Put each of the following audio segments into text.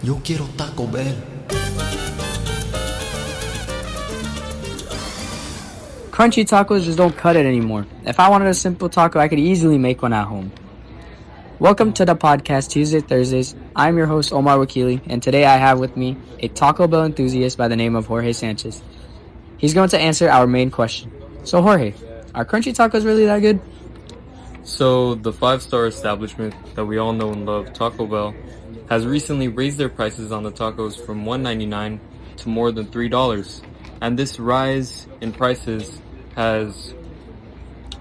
Yo quiero Taco Bell. Crunchy tacos just don't cut it anymore. If I wanted a simple taco, I could easily make one at home. Welcome to the podcast Tuesday Thursdays. I'm your host Omar Wakili, and today I have with me a Taco Bell enthusiast by the name of Jorge Sanchez. He's going to answer our main question. So Jorge, are crunchy tacos really that good? So, the five-star establishment that we all know and love, Taco Bell, has recently raised their prices on the tacos from $1.99 to more than $3. And this rise in prices has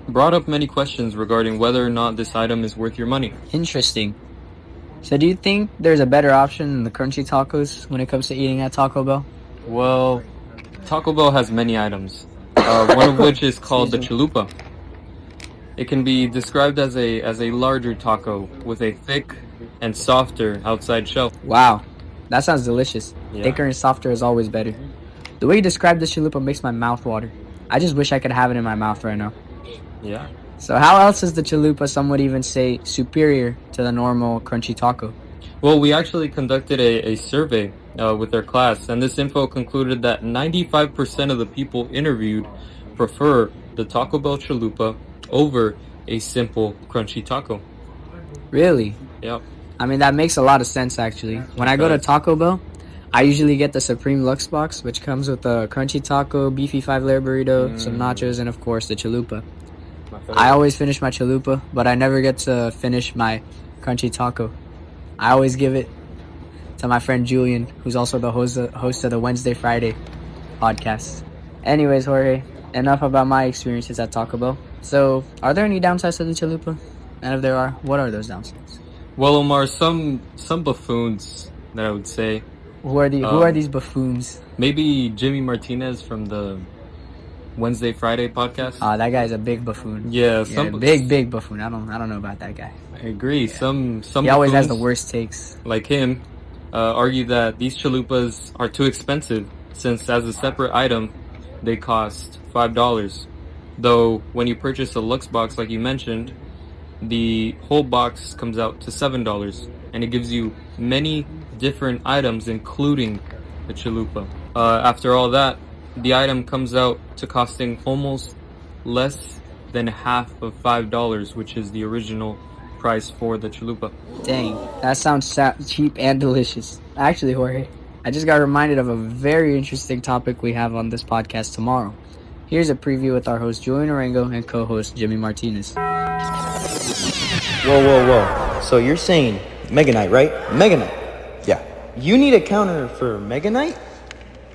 brought up many questions regarding whether or not this item is worth your money. Interesting. So do you think there's a better option than the crunchy tacos when it comes to eating at Taco Bell? Well, Taco Bell has many items, one of which is called the Chalupa. It can be described as a larger taco with a thick and softer outside shell. Wow, that sounds delicious. Yeah. Thicker and softer is always better. The way you describe the chalupa makes my mouth water. I just wish I could have it in my mouth right now. Yeah. So how else is the chalupa, some would even say, superior to the normal crunchy taco? Well, we actually conducted a survey with our class, and this info concluded that 95% of the people interviewed prefer the Taco Bell Chalupa over a simple crunchy taco. Really? Yep. I mean, that makes a lot of sense, actually. When I go to Taco Bell, I usually get the Supreme Lux box, which comes with a crunchy taco, beefy 5-layer burrito, some nachos, and of course the chalupa. I always finish my chalupa, but I never get to finish my crunchy taco. I always give it to my friend Julian, who's also the host of the Wednesday Friday podcast. Anyways, Jorge, enough about my experiences at Taco Bell. So, are there any downsides to the chalupa? And if there are, what are those downsides? Well, Omar, some buffoons that I would say. Who are these buffoons? Maybe Jimmy Martinez from the Wednesday Friday podcast. That guy's a big buffoon. Yeah, big buffoon. I don't know about that guy. I agree. Yeah. Some he always has buffoons, the worst takes. like him, argue that these chalupas are too expensive since as a separate item they cost $5. Though when you purchase a Lux box, like you mentioned, the whole box comes out to $7, and it gives you many different items, including the chalupa. After all that, the item comes out to costing almost less than half of $5, which is the original price for the chalupa. Dang, that sounds cheap and delicious. Actually, Jorge, I just got reminded of a very interesting topic we have on this podcast tomorrow. Here's a preview with our host Julian Orengo and co-host Jimmy Martinez. Whoa. So you're saying Mega Knight, right? Mega Knight. Yeah. You need a counter for Mega Knight?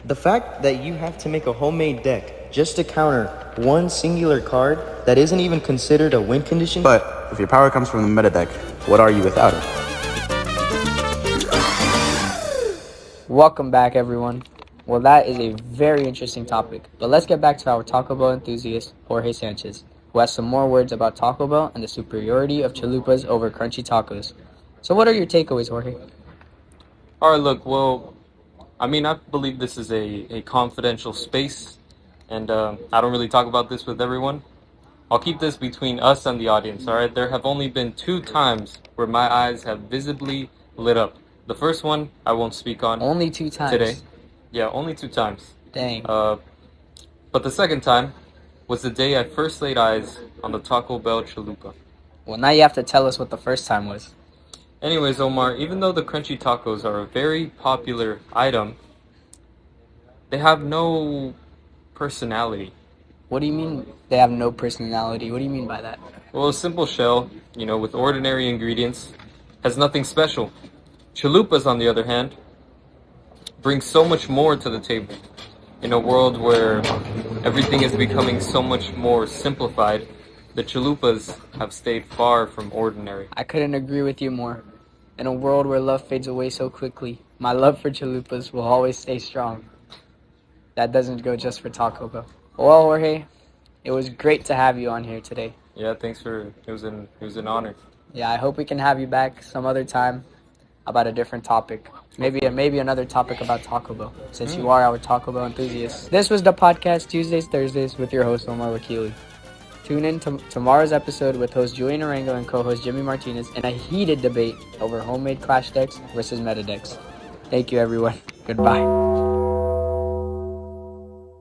The fact that you have to make a homemade deck just to counter one singular card that isn't even considered a win condition? But if your power comes from the meta deck, what are you without it? Welcome back, everyone. Well, that is a very interesting topic. But let's get back to our Taco Bell enthusiast, Jorge Sanchez, who has some more words about Taco Bell and the superiority of chalupas over crunchy tacos. So what are your takeaways, Jorge? All right, look, well, I mean, I believe this is a confidential space, and I don't really talk about this with everyone. I'll keep this between us and the audience, all right? There have only been 2 times where my eyes have visibly lit up. The first one, I won't speak on. Only 2 times? Today. Yeah, only 2 times. Dang. But the second time was the day I first laid eyes on the Taco Bell Chalupa. Well, now you have to tell us what the first time was. Anyways, Omar, even though the crunchy tacos are a very popular item, they have no personality. What do you mean they have no personality? What do you mean by that? Well, a simple shell, with ordinary ingredients, has nothing special. Chalupas, on the other hand, bring so much more to the table. In a world where everything is becoming so much more simplified, the chalupas have stayed far from ordinary. I couldn't agree with you more. In a world where love fades away so quickly, my love for chalupas will always stay strong. That doesn't go just for Taco Bell. Well, Jorge, it was great to have you on here today. Yeah, thanks for it was an honor. Yeah, I hope we can have you back some other time about a different topic. Maybe another topic about Taco Bell, since you are our Taco Bell enthusiast. This was the podcast Tuesdays, Thursdays with your host, Omar Wakili. Tune in to tomorrow's episode with host Julian Orengo and co-host Jimmy Martinez in a heated debate over homemade Clash decks versus meta decks. Thank you, everyone. Goodbye.